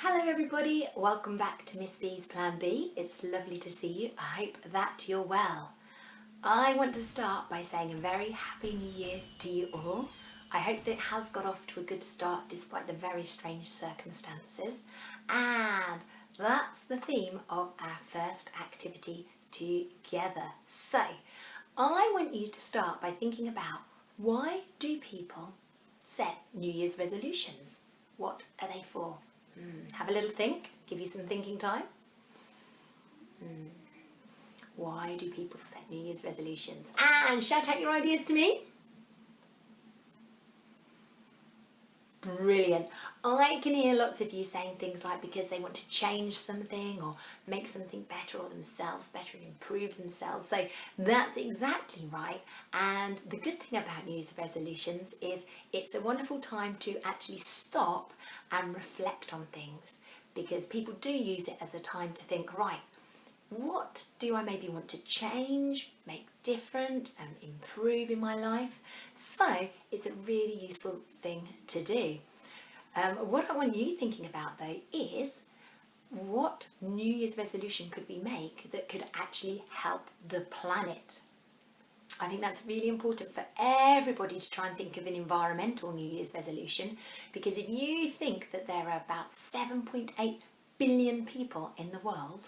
Hello everybody, welcome back to Miss B's Plan B. It's lovely to see you. I hope that you're well. I want to start by saying a very happy new year to you all. I hope that it has got off to a good start despite the very strange circumstances. And that's the theme of our first activity together. So, I want you to start by thinking about why do people set New Year's resolutions? What are they for? Have a little think, give you some thinking time. Why do people set New Year's resolutions? And shout out your ideas to me. Brilliant. I can hear lots of you saying things like because they want to change something or make something better or themselves better and improve themselves. So that's exactly right. And the good thing about New Year's resolutions is it's a wonderful time to actually stop and reflect on things, because people do use it as a time to think, right, what do I maybe want to change, make different and improve in my life? So it's a really useful thing to do. What I want you thinking about though is what New Year's resolution could we make that could actually help the planet? I think that's really important for everybody to try and think of an environmental New Year's resolution, because if you think that there are about 7.8 billion people in the world,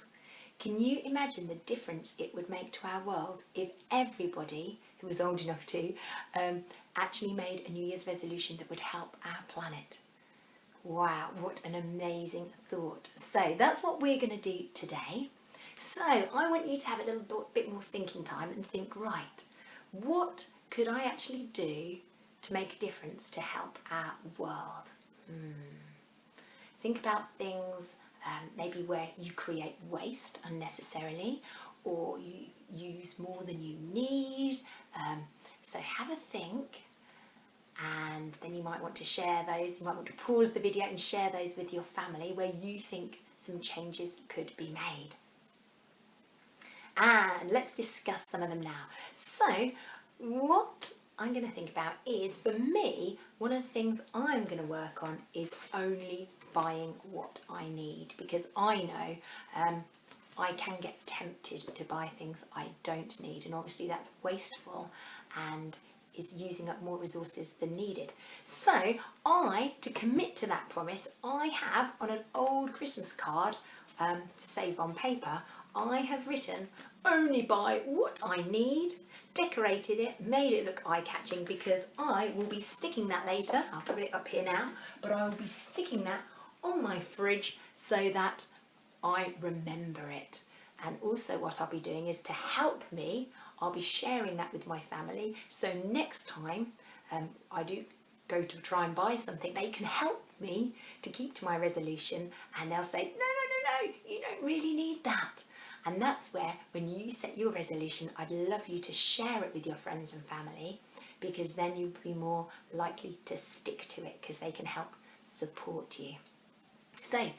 can you imagine the difference it would make to our world if everybody who was old enough to actually made a New Year's resolution that would help our planet? Wow, what an amazing thought. So that's what we're going to do today. So I want you to have a little bit more thinking time and think, right, what could I actually do to make a difference to help our world? Think about things maybe where you create waste unnecessarily or you use more than you need. So have a think, and then you might want to share those. You might want to pause the video and share those with your family where you think some changes could be made. And let's discuss some of them now. So what I'm going to think about is, for me, one of the things I'm going to work on is only buying what I need, because I know I can get tempted to buy things I don't need, and obviously that's wasteful and is using up more resources than needed. So to commit to that promise, I have on an old Christmas card to save on paper, I have written only buy what I need, decorated it, made it look eye-catching, because I will be sticking that later. I'll put it up here now, but I will be sticking that on my fridge so that I remember it. And also what I'll be doing is, to help me, I'll be sharing that with my family, so next time I do go to try and buy something, they can help me to keep to my resolution, and they'll say, no, you don't really need that. And that's where, when you set your resolution, I'd love you to share it with your friends and family, because then you'll be more likely to stick to it, because they can help support you. So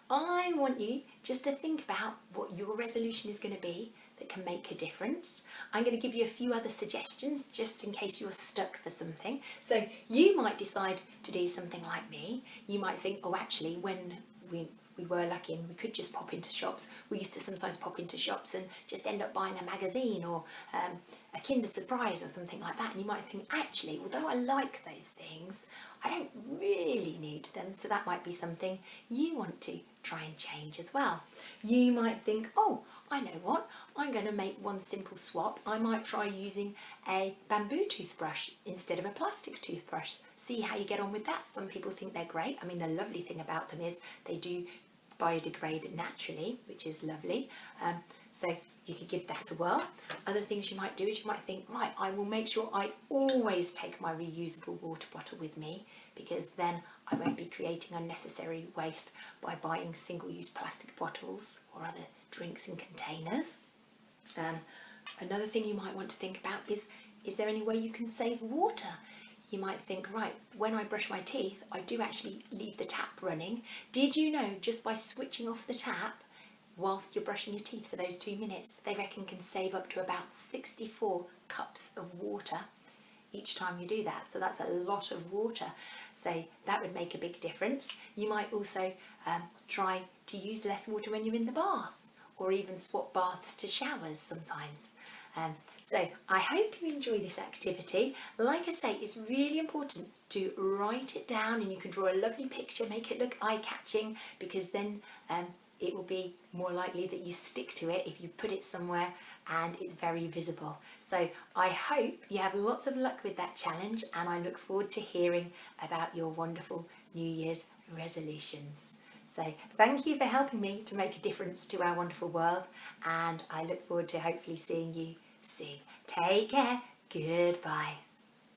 I want you just to think about what your resolution is going to be that can make a difference. I'm going to give you a few other suggestions just in case you're stuck for something. So you might decide to do something like me. You might think, oh, actually, when we were lucky and we could just pop into shops, we used to sometimes pop into shops and just end up buying a magazine or a Kinder Surprise or something like that. And you might think, actually, although I like those things, I don't really need them. So that might be something you want to try and change as well. You might think, oh, I know what, I'm going to make one simple swap. I might try using a bamboo toothbrush instead of a plastic toothbrush. See how you get on with that. Some people think they're great. I mean, the lovely thing about them is they do biodegrade naturally, which is lovely. So you could give that a whirl. Other things you might do is you might think, right, I will make sure I always take my reusable water bottle with me, because then I won't be creating unnecessary waste by buying single-use plastic bottles or other drinks in containers. Another thing you might want to think about is there any way you can save water? You might think, right, when I brush my teeth, I do actually leave the tap running. Did you know just by switching off the tap whilst you're brushing your teeth for those 2 minutes, they reckon can save up to about 64 cups of water each time you do that? So that's a lot of water. So that would make a big difference. You might also try to use less water when you're in the bath, or even swap baths to showers sometimes. So I hope you enjoy this activity. Like I say, it's really important to write it down, and you can draw a lovely picture, make it look eye-catching, because then it will be more likely that you stick to it if you put it somewhere and it's very visible. So I hope you have lots of luck with that challenge, and I look forward to hearing about your wonderful New Year's resolutions. So thank you for helping me to make a difference to our wonderful world, and I look forward to hopefully seeing you soon. Take care. Goodbye.